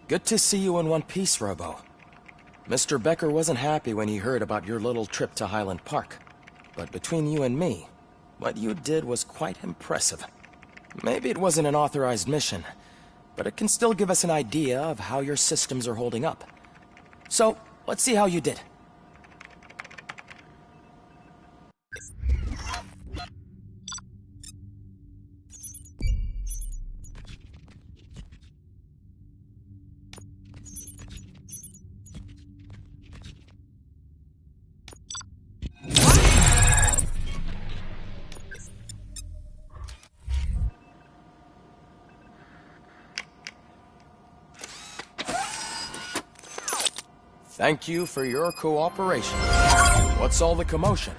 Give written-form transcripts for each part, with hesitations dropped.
Good to see you in one piece, Robo. Mr. Becker wasn't happy when he heard about your little trip to Highland Park. But between you and me, what you did was quite impressive. Maybe it wasn't an authorized mission, but it can still give us an idea of how your systems are holding up. So, let's see how you did. Thank you for your cooperation. What's all the commotion?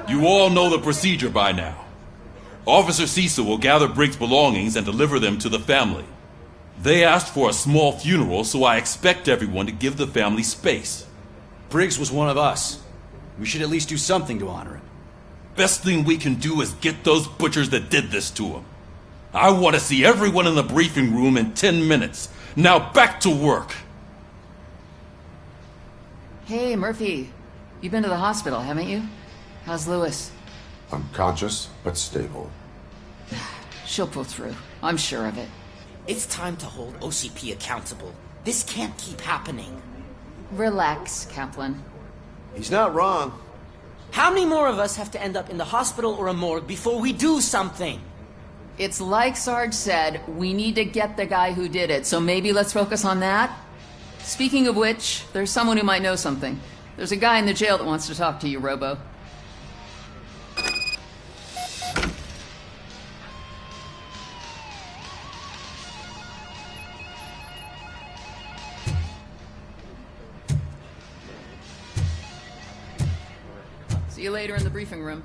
You all know the procedure by now. Officer Cecil will gather Briggs' belongings and deliver them to the family. They asked for a small funeral, so I expect everyone to give the family space. Briggs was one of us. We should at least do something to honor him. Best thing we can do is get those butchers that did this to him. I want to see everyone in the briefing room in 10 minutes. Now back to work. Hey, Murphy. You've been to the hospital, haven't you? How's Lewis? Unconscious, but stable. She'll pull through. I'm sure of it. It's time to hold OCP accountable. This can't keep happening. Relax, Kaplan. He's not wrong. How many more of us have to end up in the hospital or a morgue before we do something? It's like Sarge said, we need to get the guy who did it, so maybe let's focus on that? Speaking of which, there's someone who might know something. There's a guy in the jail that wants to talk to you, Robo. See you later in the briefing room.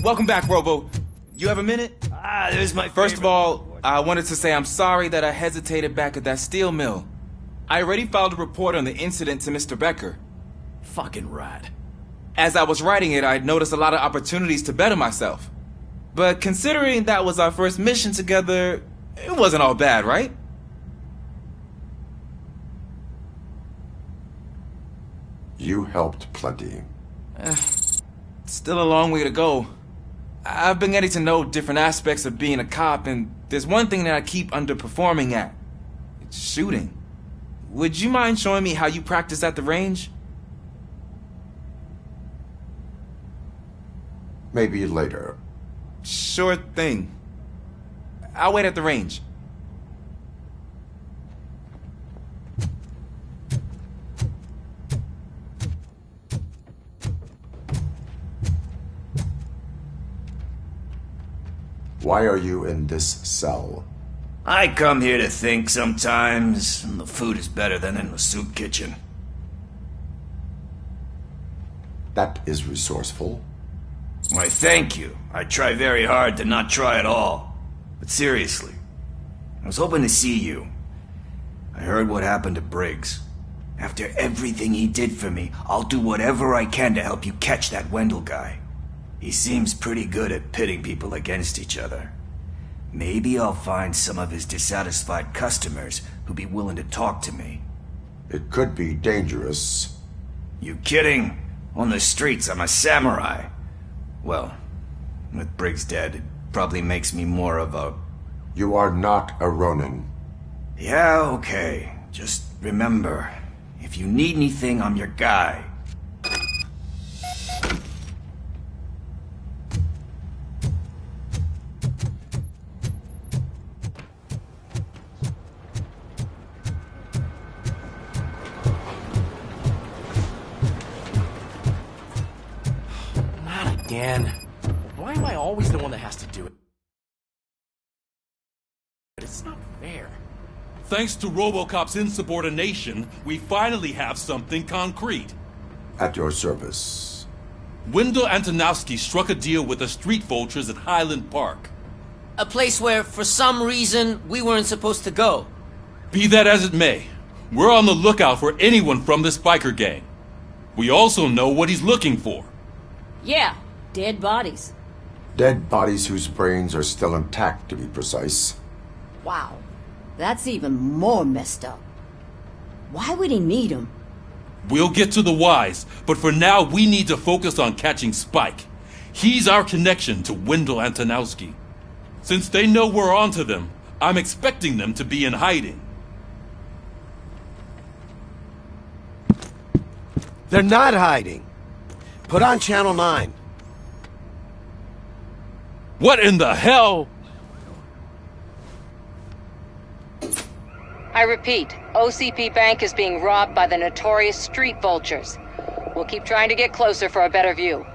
Welcome back, Robo. You have a minute? There's my First of all, I wanted to say I'm sorry that I hesitated back at that steel mill. I already filed a report on the incident to Mr. Becker. Fucking rat. As I was writing it, I noticed a lot of opportunities to better myself. But considering that was our first mission together, it wasn't all bad, right? You helped plenty. Still a long way to go. I've been getting to know different aspects of being a cop, and there's one thing that I keep underperforming at. It's shooting. Would you mind showing me how you practice at the range? Maybe later. Sure thing. I'll wait at the range. Why are you in this cell? I come here to think sometimes, and the food is better than in the soup kitchen. That is resourceful. Why, thank you. I try very hard to not try at all. But seriously, I was hoping to see you. I heard what happened to Briggs. After everything he did for me, I'll do whatever I can to help you catch that Wendell guy. He seems pretty good at pitting people against each other. Maybe I'll find some of his dissatisfied customers who'd be willing to talk to me. It could be dangerous. You kidding? On the streets, I'm a samurai. Well, with Briggs dead, it probably makes me more of a... You are not a Ronin. Yeah, okay. Just remember, if you need anything, I'm your guy. Not again. Why am I always the one that has to do it? It's not fair. Thanks to RoboCop's insubordination, we finally have something concrete. At your service. Wendell Antonowski struck a deal with the street vultures at Highland Park. A place where, for some reason, we weren't supposed to go. Be that as it may, we're on the lookout for anyone from this biker gang. We also know what he's looking for. Yeah, dead bodies. Dead bodies whose brains are still intact, to be precise. Wow, that's even more messed up. Why would he need them? We'll get to the whys, but for now we need to focus on catching Spike. He's our connection to Wendell Antonowski. Since they know we're onto them, I'm expecting them to be in hiding. They're not hiding. Put on Channel 9. What in the hell? I repeat, OCP Bank is being robbed by the notorious street vultures. We'll keep trying to get closer for a better view.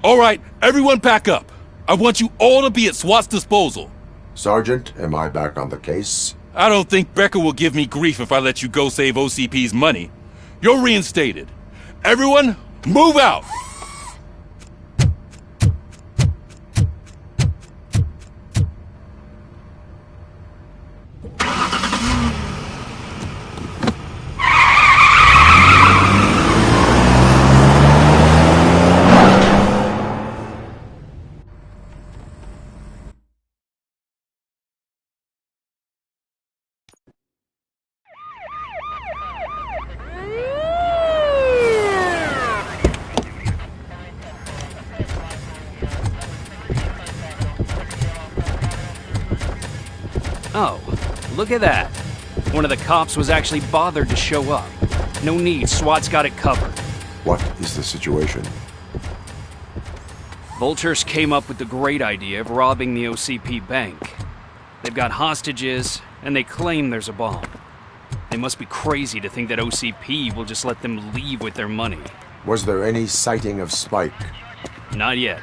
All right, everyone pack up. I want you all to be at SWAT's disposal. Sergeant, am I back on the case? I don't think Becker will give me grief if I let you go save OCP's money. You're reinstated. Everyone, move out! Oh, look at that. One of the cops was actually bothered to show up. No need, SWAT's got it covered. What is the situation? Vultures came up with the great idea of robbing the OCP bank. They've got hostages, and they claim there's a bomb. They must be crazy to think that OCP will just let them leave with their money. Was there any sighting of Spike? Not yet.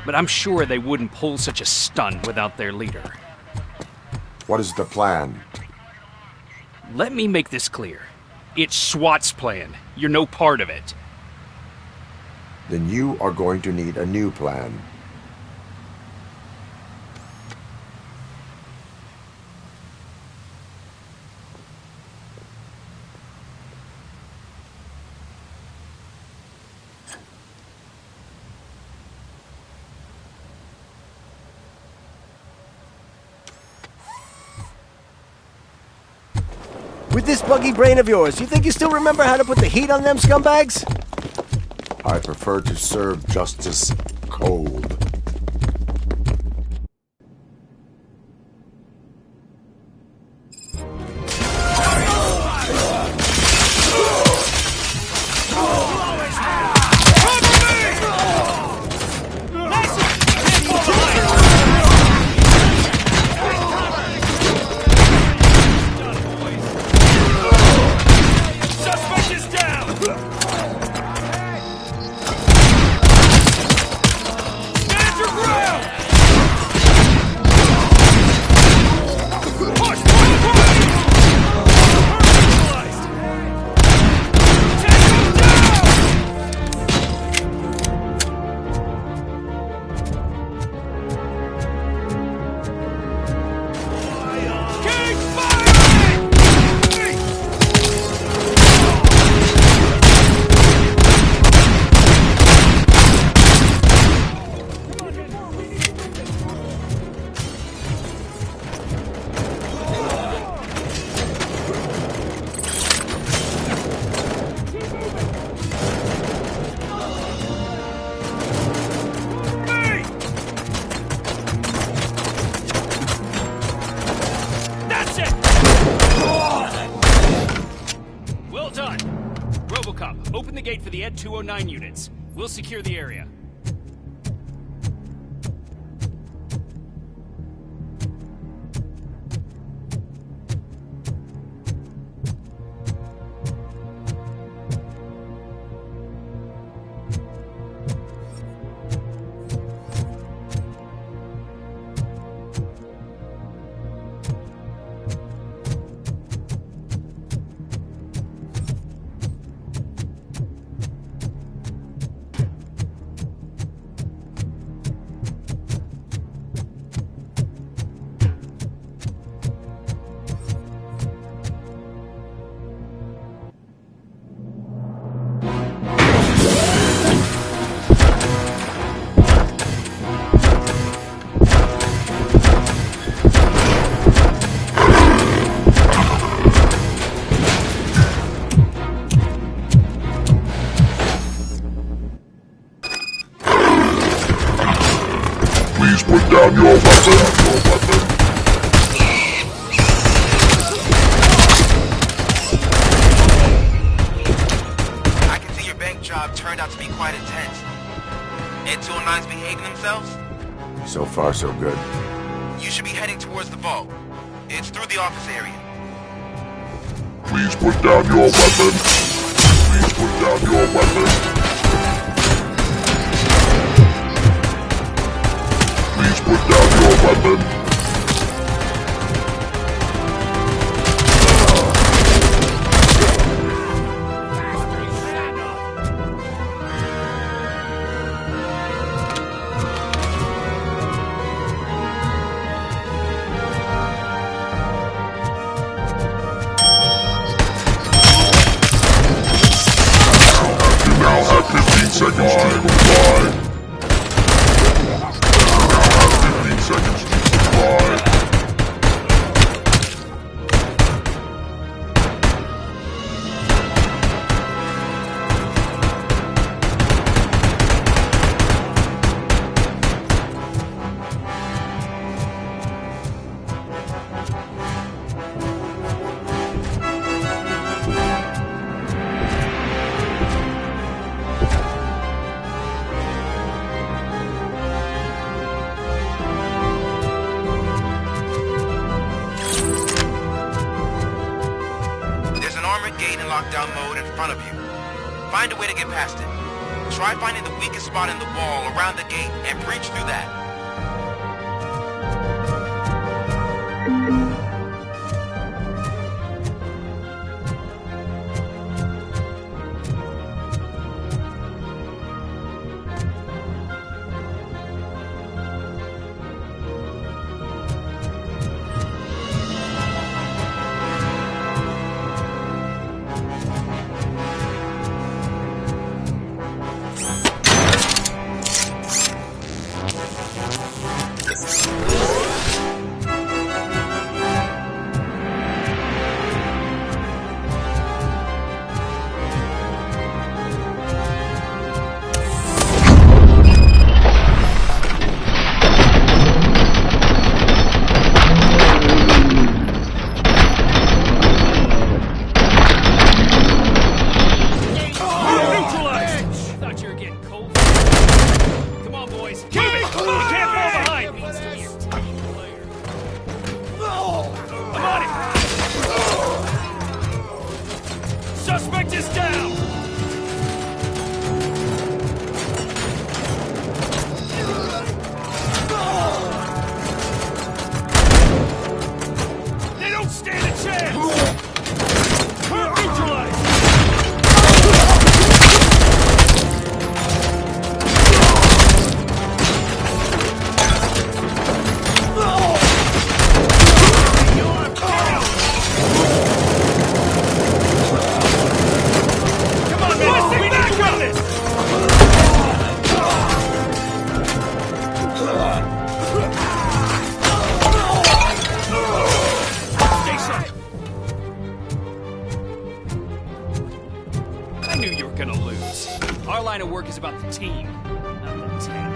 But I'm sure they wouldn't pull such a stunt without their leader. What is the plan? Let me make this clear. It's SWAT's plan. You're no part of it. Then you are going to need a new plan. With this buggy brain of yours, you think you still remember how to put the heat on them scumbags? I prefer to serve justice cold. 209 units. We'll secure the area. down your weapon. I can see your bank job turned out to be quite intense. Ed 209's behaving themselves? So far, so good. You should be heading towards the vault. It's through the office area. Please put down your weapon. Please put down your weapon. Please put down your weapon. You now have 15 seconds to comply. Seconds to comply. Gate in lockdown mode in front of you. Find a way to get past it. Try finding the weakest spot in the wall around the gate and breach through that. Suspect is down! They don't stand a chance! Neutralized! I knew you were gonna lose. Our line of work is about the team, not the tank.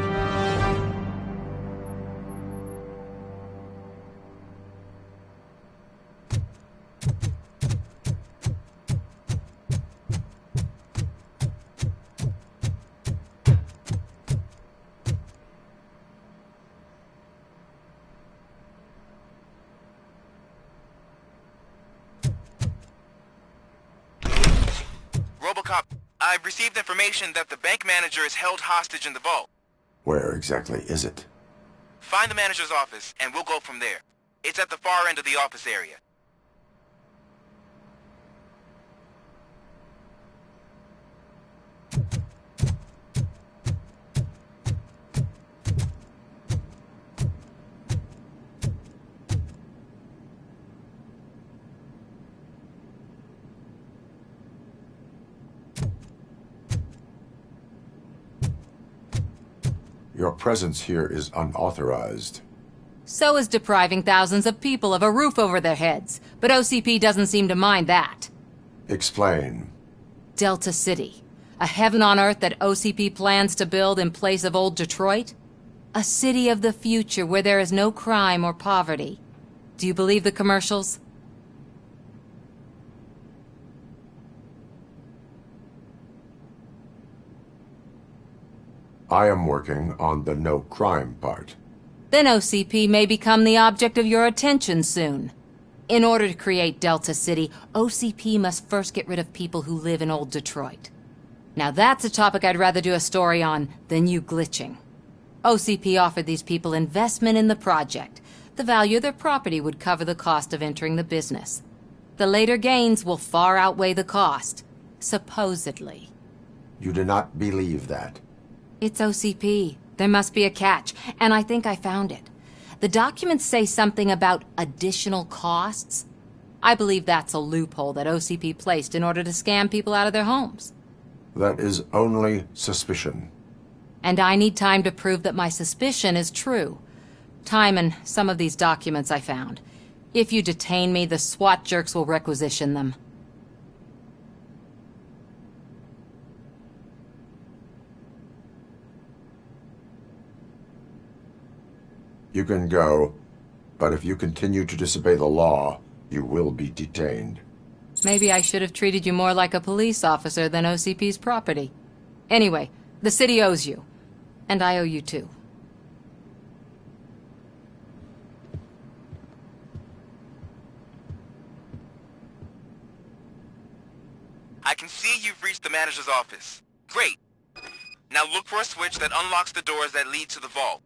I've received information that the bank manager is held hostage in the vault. Where exactly is it? Find the manager's office, and we'll go from there. It's at the far end of the office area. Your presence here is unauthorized. So is depriving thousands of people of a roof over their heads. But OCP doesn't seem to mind that. Explain. Delta City. A heaven on earth that OCP plans to build in place of old Detroit? A city of the future where there is no crime or poverty. Do you believe the commercials? I am working on the no crime part. Then OCP may become the object of your attention soon. In order to create Delta City, OCP must first get rid of people who live in old Detroit. Now that's a topic I'd rather do a story on than you glitching. OCP offered these people investment in the project. The value of their property would cover the cost of entering the business. The later gains will far outweigh the cost, supposedly. You do not believe that? It's OCP. There must be a catch, and I think I found it. The documents say something about additional costs. I believe that's a loophole that OCP placed in order to scam people out of their homes. That is only suspicion. And I need time to prove that my suspicion is true. Time and some of these documents I found. If you detain me, the SWAT jerks will requisition them. You can go, but if you continue to disobey the law, you will be detained. Maybe I should have treated you more like a police officer than OCP's property. Anyway, the city owes you. And I owe you too. I can see you've reached the manager's office. Great. Now look for a switch that unlocks the doors that lead to the vault.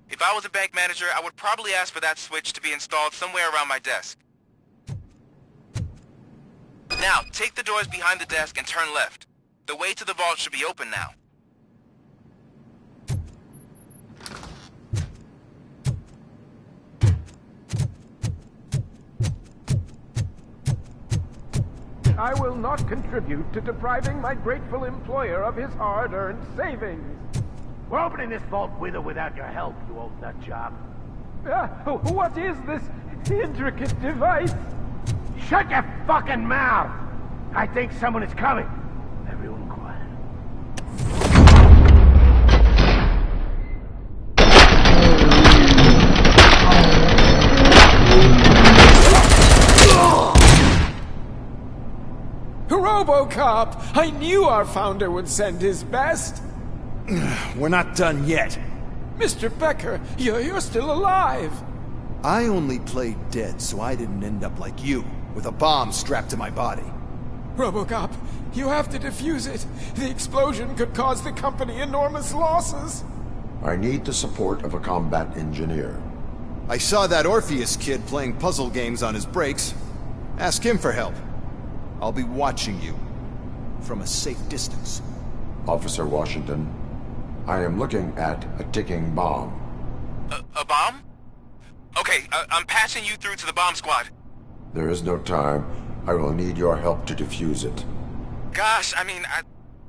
If I was a bank manager, I would probably ask for that switch to be installed somewhere around my desk. Now, take the doors behind the desk and turn left. The way to the vault should be open now. I will not contribute to depriving my grateful employer of his hard-earned savings. We're opening this vault with or without your help, you old nut job. What is this intricate device? Shut your fucking mouth! I think someone is coming. Everyone quiet. RoboCop! I knew our founder would send his best. We're not done yet. Mr. Becker, you're still alive. I only played dead so I didn't end up like you, with a bomb strapped to my body. RoboCop, you have to defuse it. The explosion could cause the company enormous losses. I need the support of a combat engineer. I saw that Orpheus kid playing puzzle games on his breaks. Ask him for help. I'll be watching you. From a safe distance. Officer Washington, I am looking at a ticking bomb. A bomb? Okay, I'm passing you through to the bomb squad. There is no time. I will need your help to defuse it. Gosh, I mean,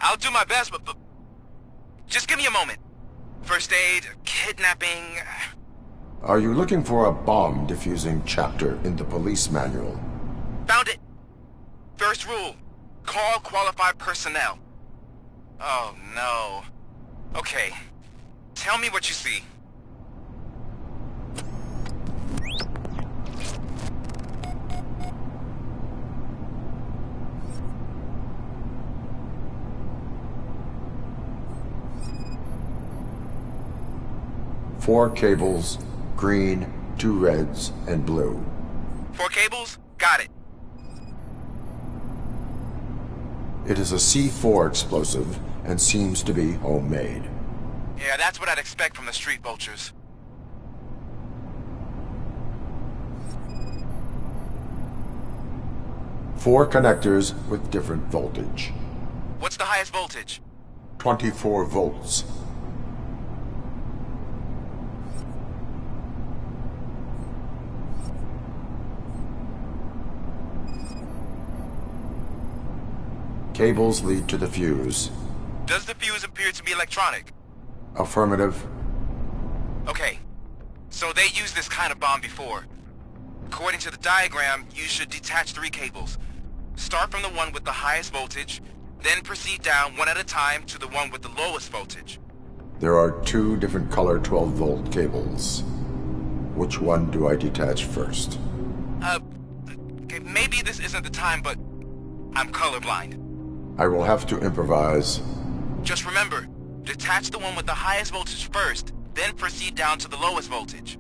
I'll do my best, but just give me a moment. First aid, kidnapping... Are you looking for a bomb defusing chapter in the police manual? Found it! First rule, call qualified personnel. Oh, no. Okay, tell me what you see. Four cables, green, 2 reds, and blue. 4 cables? Got it. It is a C4 explosive and seems to be homemade. Yeah, that's what I'd expect from the street vultures. Four connectors with different voltage. What's the highest voltage? 24 volts. Cables lead to the fuse. Does the fuse appear to be electronic? Affirmative. Okay, so they used this kind of bomb before. According to the diagram, you should detach 3 cables. Start from the one with the highest voltage, then proceed down one at a time to the one with the lowest voltage. There are 2 different color 12-volt cables. Which one do I detach first? Okay, maybe this isn't the time, but I'm colorblind. I will have to improvise. Just remember, detach the one with the highest voltage first, then proceed down to the lowest voltage.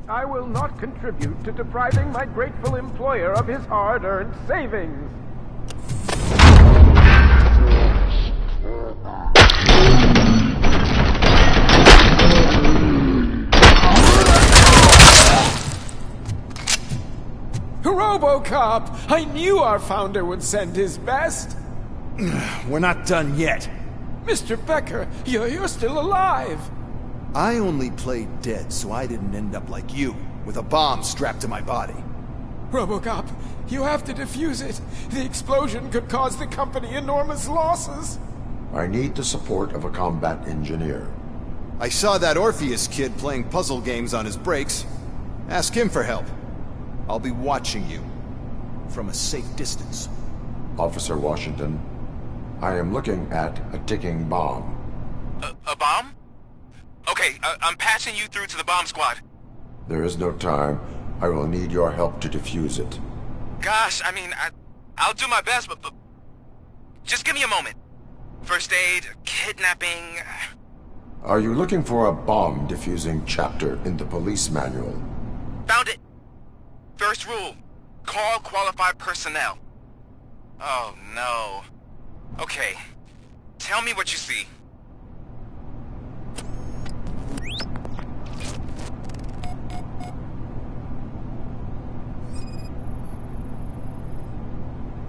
I will not contribute to depriving my grateful employer of his hard-earned savings. RoboCop! I knew our founder would send his best. We're not done yet. Mr. Becker, you're still alive. I only played dead so I didn't end up like you, with a bomb strapped to my body. RoboCop, you have to defuse it. The explosion could cause the company enormous losses. I need the support of a combat engineer. I saw that Orpheus kid playing puzzle games on his breaks. Ask him for help. I'll be watching you. From a safe distance. Officer Washington, I am looking at a ticking bomb. A bomb? Okay, I'm passing you through to the bomb squad. There is no time. I will need your help to defuse it. Gosh, I mean, I'll do my best, but just give me a moment. First aid, kidnapping... Are you looking for a bomb defusing chapter in the police manual? Found it! First rule, call qualified personnel. Oh, no. Okay, tell me what you see.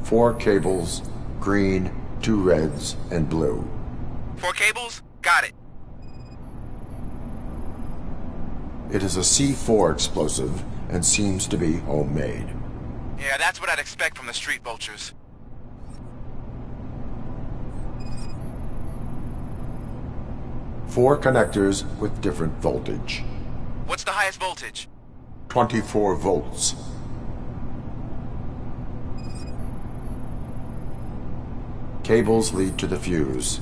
Four cables, green, 2 reds, and blue. 4 cables? Got it. It is a C4 explosive and seems to be homemade. Yeah, that's what I'd expect from the street vultures. Four connectors with different voltage. What's the highest voltage? 24 volts. Cables lead to the fuse.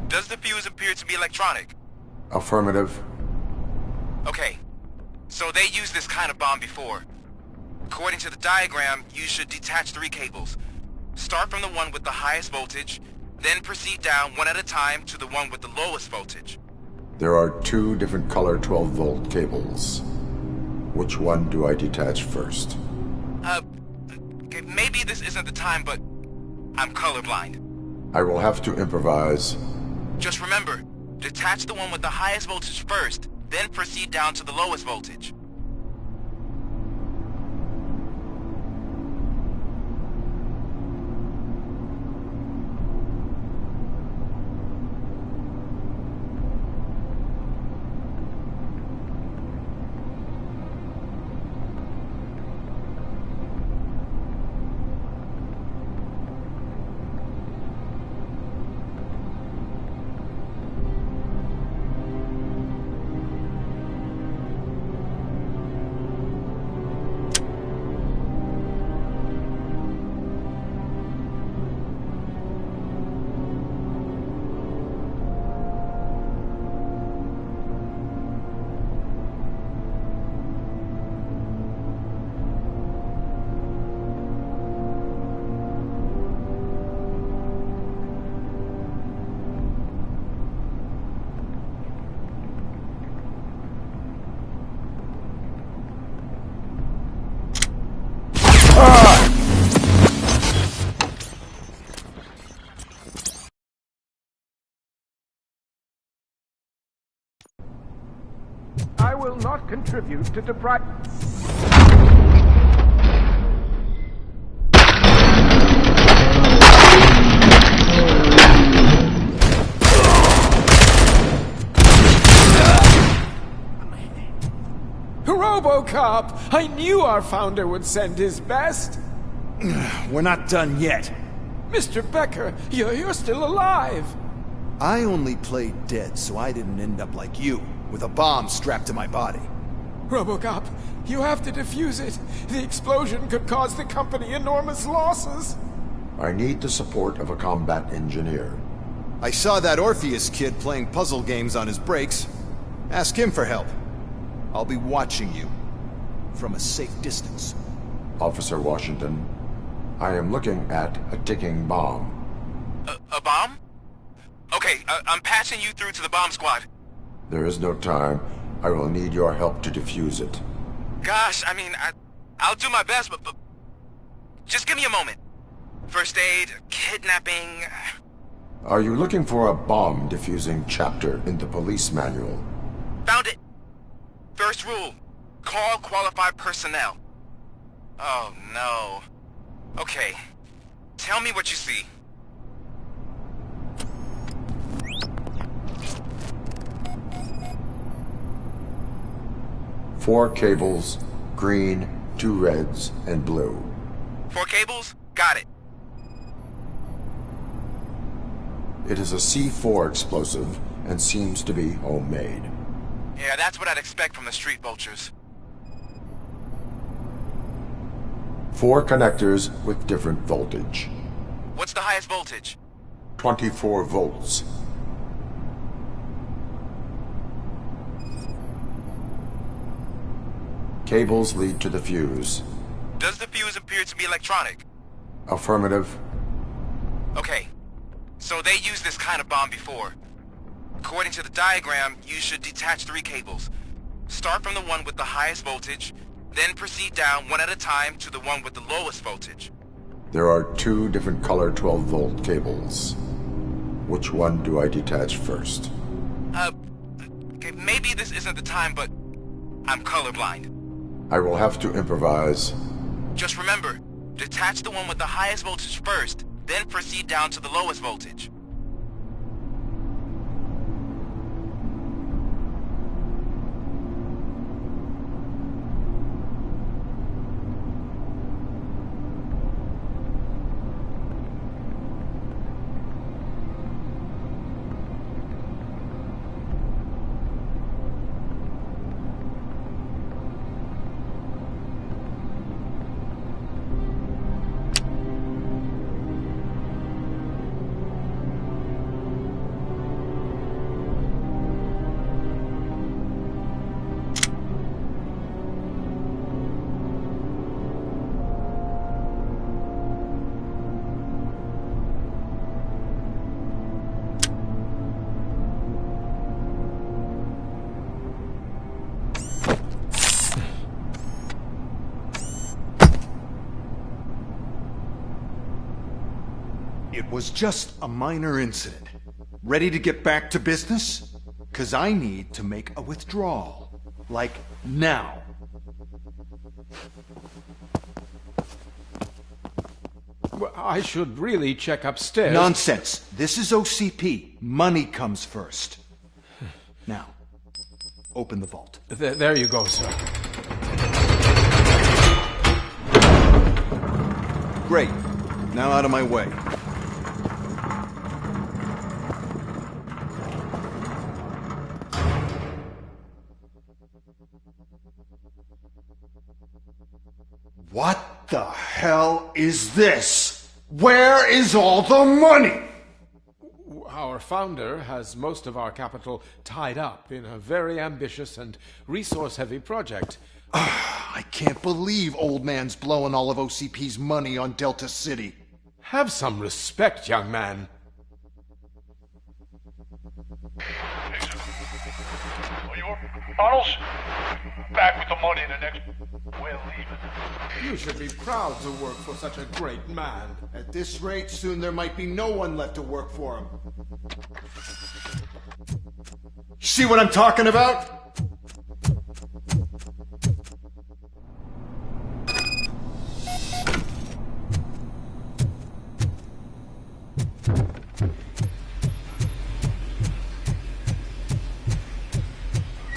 Does the fuse appear to be electronic? Affirmative. Okay, so they used this kind of bomb before. According to the diagram, you should detach 3 cables. Start from the one with the highest voltage, then proceed down one at a time to the one with the lowest voltage. There are 2 different color 12-volt cables. Which one do I detach first? Okay, maybe this isn't the time, but I'm colorblind. I will have to improvise. Just remember, detach the one with the highest voltage first, then proceed down to the lowest voltage. I will not contribute to deprive... RoboCop! I knew our founder would send his best! We're not done yet. Mr. Becker, you're still alive! I only played dead so I didn't end up like you, with a bomb strapped to my body. RoboCop, you have to defuse it. The explosion could cause the company enormous losses. I need the support of a combat engineer. I saw that Orpheus kid playing puzzle games on his breaks. Ask him for help. I'll be watching you, from a safe distance. Officer Washington, I am looking at a ticking bomb. A bomb? Okay, I'm passing you through to the bomb squad. There is no time. I will need your help to defuse it. Gosh, I mean, I'll do my best, but just give me a moment. First aid, kidnapping... Are you looking for a bomb defusing chapter in the police manual? Found it! First rule, call qualified personnel. Oh no. Okay, tell me what you see. Four cables, green, 2 reds, and blue. 4 cables? Got it. It is a C4 explosive and seems to be homemade. Yeah, that's what I'd expect from the street vultures. 4 connectors with different voltage. What's the highest voltage? 24 volts. Cables lead to the fuse. Does the fuse appear to be electronic? Affirmative. Okay, so they used this kind of bomb before. According to the diagram, you should detach 3 cables. Start from the one with the highest voltage, then proceed down one at a time to the one with the lowest voltage. There are 2 different color 12-volt cables. Which one do I detach first? Okay, maybe this isn't the time, but I'm colorblind. I will have to improvise. Just remember, detach the one with the highest voltage first, then proceed down to the lowest voltage. It was just a minor incident. Ready to get back to business? 'Cause I need to make a withdrawal. Like, now. Well, I should really check upstairs. Nonsense. This is OCP. Money comes first. Now, open the vault. There you go, sir. Great. Now out of my way. What the hell is this? Where is all the money? Our founder has most of our capital tied up in a very ambitious and resource-heavy project. I can't believe old man's blowing all of OCP's money on Delta City. Have some respect, young man. Arnold's back with the money in the next... We're leaving. You should be proud to work for such a great man. At this rate, soon there might be no one left to work for him. See what I'm talking about?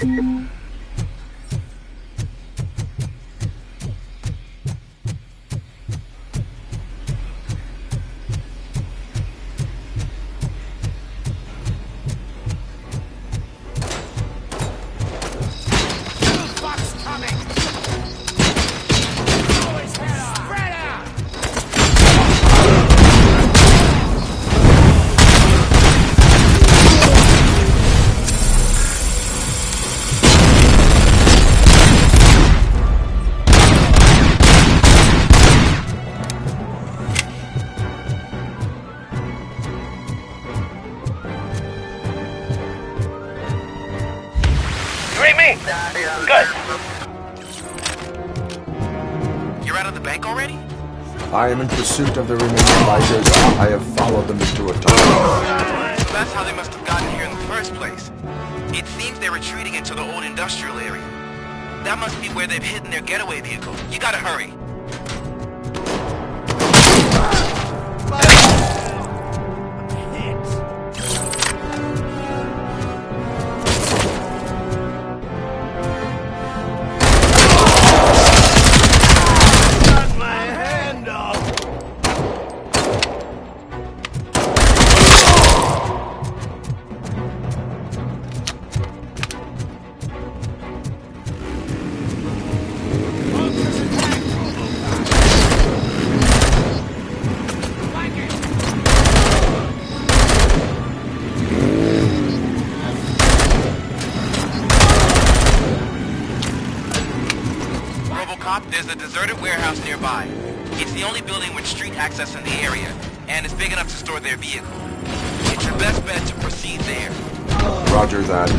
Good. You're out of the bank already? I am in pursuit of the remaining fighters. I have followed them into a tunnel. So that's how they must have gotten here in the first place. It seems they're retreating into the old industrial area. That must be where they've hidden their getaway vehicle. You gotta hurry. RoboCop, there's a deserted warehouse nearby. It's the only building with street access in the area, and it's big enough to store their vehicle. It's your best bet to proceed there. Roger that.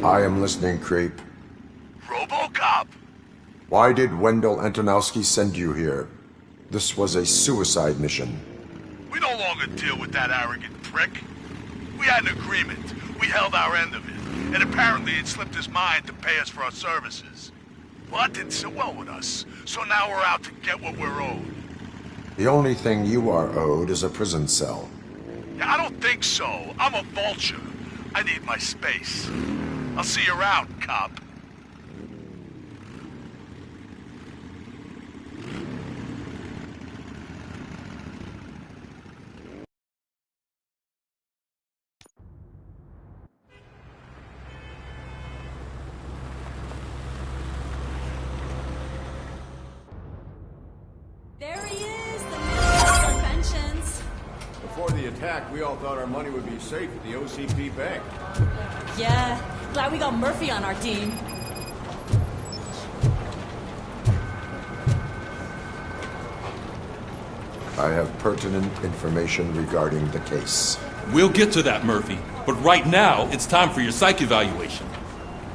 I am listening, creep. RoboCop! Why did Wendell Antonowski send you here? This was a suicide mission. We no longer deal with that arrogant prick. We had an agreement. We held our end of it. And apparently it slipped his mind to pay us for our services. Well, that didn't sit well with us. So now we're out to get what we're owed. The only thing you are owed is a prison cell. Yeah, I don't think so. I'm a vulture. I need my space. I'll see you around, cop. There he is, the man of our pensions. Before the attack, we all thought our money would be safe at the OCP bank. Yeah, glad we got Murphy on our team. I have pertinent information regarding the case. We'll get to that, Murphy. But right now, it's time for your psych evaluation.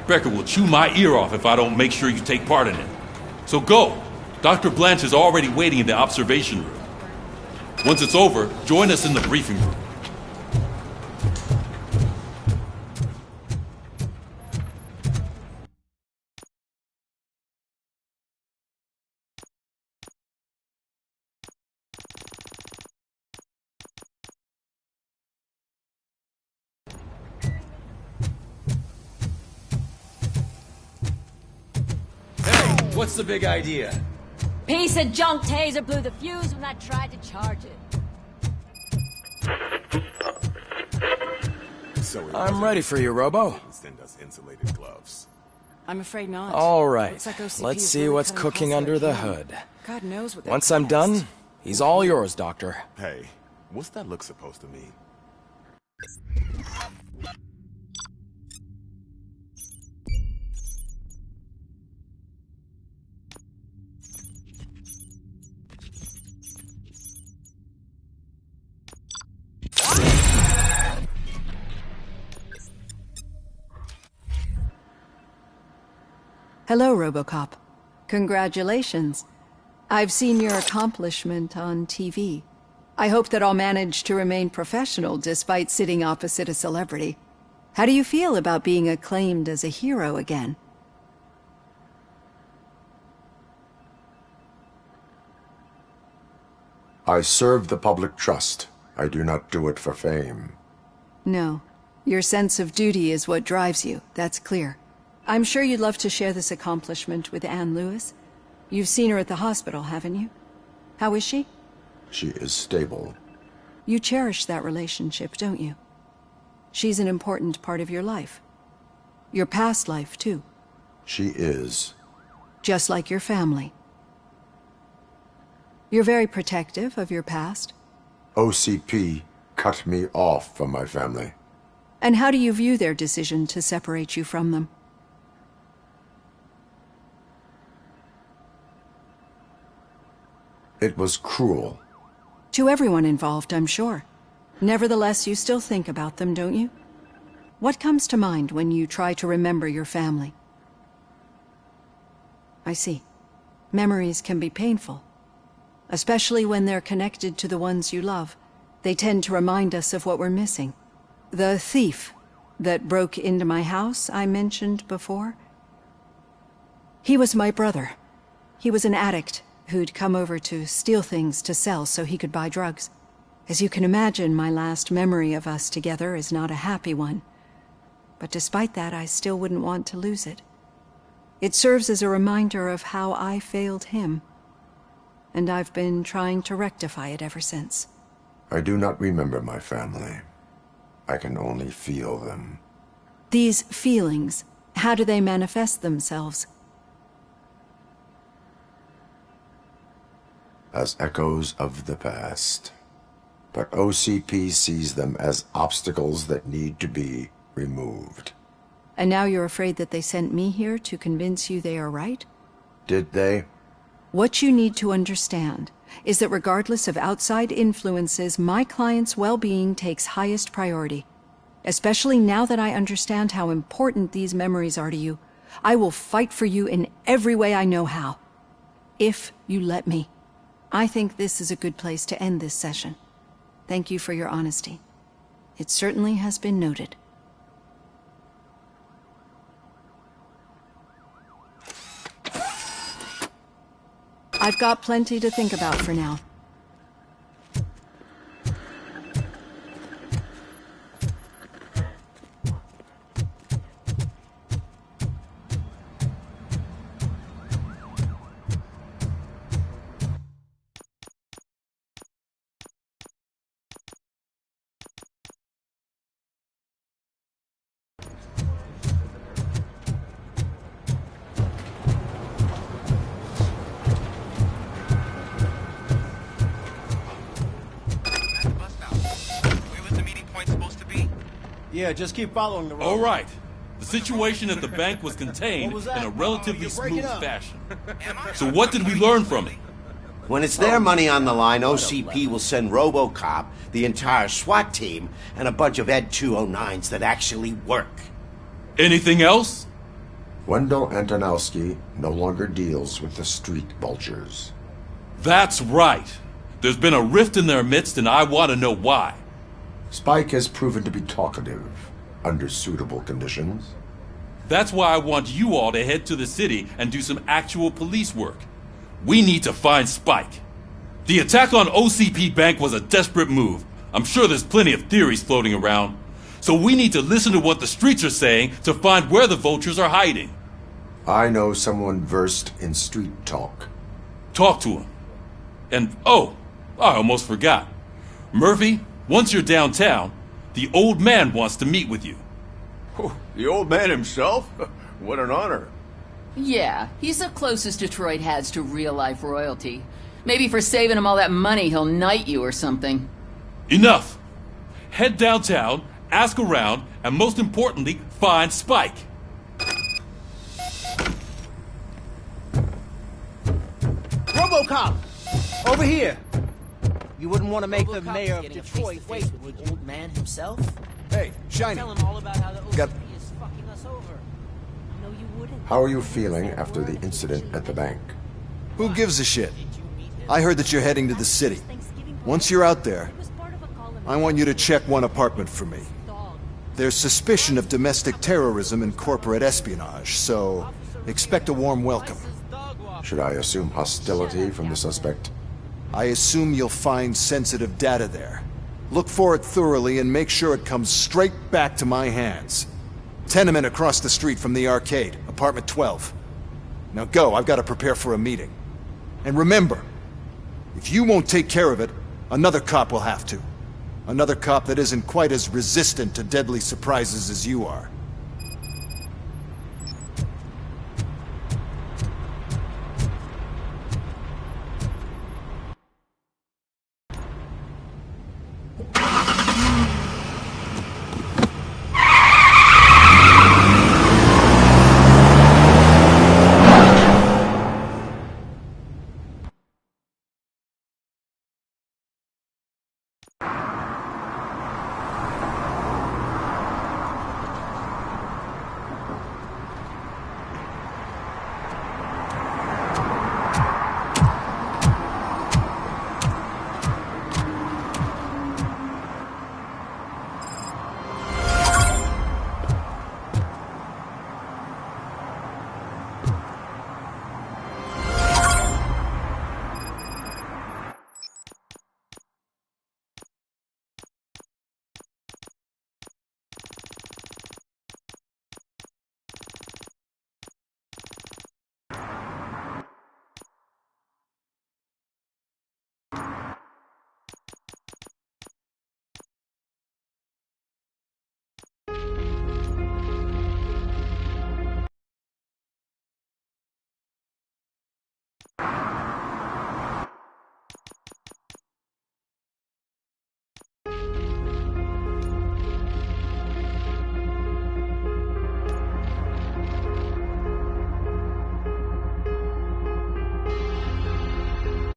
Becker will chew my ear off if I don't make sure you take part in it. So go. Dr. Blanche is already waiting in the observation room. Once it's over, join us in the briefing room. What's the big idea? Piece of junk taser blew the fuse when I tried to charge it. So I'm ready for you, Robo. Send us insulated gloves. I'm afraid not. All right. Looks like OCP Let's is see really what's cutting cooking pulse under the like him. hood. God knows what that Once I'm done, he's all yours, Doctor. Hey, what's that look supposed to mean? Hello, RoboCop. Congratulations. I've seen your accomplishment on TV. I hope that I'll manage to remain professional despite sitting opposite a celebrity. How do you feel about being acclaimed as a hero again? I serve the public trust. I do not do it for fame. No. Your sense of duty is what drives you. That's clear. I'm sure you'd love to share this accomplishment with Anne Lewis. You've seen her at the hospital, haven't you? How is she? She is stable. You cherish that relationship, don't you? She's an important part of your life. Your past life, too. She is. Just like your family. You're very protective of your past. OCP cut me off from my family. And how do you view their decision to separate you from them? It was cruel. To everyone involved, I'm sure. Nevertheless, you still think about them, don't you? What comes to mind when you try to remember your family? I see. Memories can be painful. Especially when they're connected to the ones you love. They tend to remind us of what we're missing. The thief that broke into my house I mentioned before? He was my brother. He was an addict who'd come over to steal things to sell so he could buy drugs. As you can imagine, my last memory of us together is not a happy one. But despite that, I still wouldn't want to lose it. It serves as a reminder of how I failed him. And I've been trying to rectify it ever since. I do not remember my family. I can only feel them. These feelings, how do they manifest themselves? As echoes of the past. But OCP sees them as obstacles that need to be removed. And now you're afraid that they sent me here to convince you they are right? Did they? What you need to understand is that regardless of outside influences, my client's well-being takes highest priority. especially now that I understand how important these memories are to you. I will fight for you in every way I know how. If you let me. I think this is a good place to end this session. Thank you for your honesty. It certainly has been noted. I've got plenty to think about for now. Yeah, just keep following the road. All right. The situation at the bank was contained in a relatively smooth fashion. So what did we learn from it? When it's their money on the line, OCP will send RoboCop, the entire SWAT team, and a bunch of Ed 209s that actually work. Anything else? Wendell Antonowski no longer deals with the street vultures. That's right. There's been a rift in their midst, and I want to know why. Spike has proven to be talkative, under suitable conditions. That's why I want you all to head to the city and do some actual police work. We need to find Spike. The attack on OCP Bank was a desperate move. I'm sure there's plenty of theories floating around. So we need to listen to what the streets are saying to find where the vultures are hiding. I know someone versed in street talk. Talk to him. And, oh, I almost forgot. Murphy, once you're downtown, the old man wants to meet with you. Oh, the old man himself? What an honor. Yeah, he's the closest Detroit has to real-life royalty. Maybe for saving him all that money, he'll knight you or something. Enough! Head downtown, ask around, and most importantly, find Spike. RoboCop! Over here! You wouldn't want to make the mayor of Detroit wait with the old man himself? Hey, Shiny. Tell him all about how the OCP Got... is fucking us over. No, you wouldn't. How are you feeling after the incident at the bank? Who gives a shit? I heard that you're heading to the city. Once you're out there, I want you to check one apartment for me. There's suspicion of domestic terrorism and corporate espionage, so expect a warm welcome. Should I assume hostility from the suspect? I assume you'll find sensitive data there. Look for it thoroughly and make sure it comes straight back to my hands. Tenement across the street from the arcade, apartment 12. Now go, I've got to prepare for a meeting. And remember, if you won't take care of it, another cop will have to. Another cop that isn't quite as resistant to deadly surprises as you are.